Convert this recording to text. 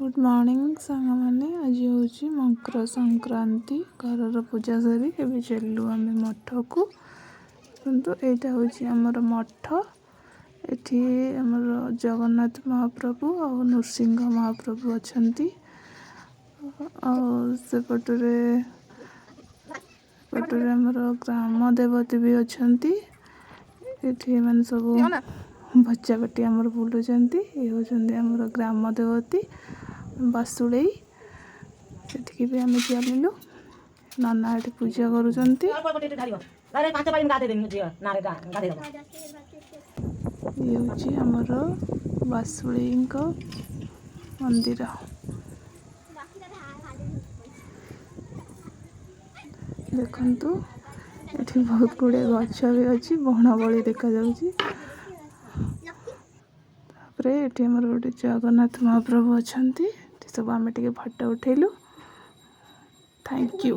Good morning सांग मैंने आज हूँ मकर संक्रांति घर पूजा सरी ए चलू आम मठ को किंतु यहाँ हूँ आमर मठ एठी आमर जगन्नाथ महाप्रभु और नृसिंह महाप्रभु अच्छा सेपटे आमर ग्राम देवती भी अच्छा ये मैंने सब बच्चा बेटी आमर बुलूँ ये हूँ आमर ग्राम देवती बासुड़े से भी आम चलू नाना ये पूजा करुँच ये हूँ आमर बासुड़ी मंदिर देखु ये बहुत गुड़े गछ भी अच्छी बण बड़ी देखा ये आमर गोटे जगन्नाथ महाप्रभु अच्छा सब आम टे फटो उठेलु। Thank you.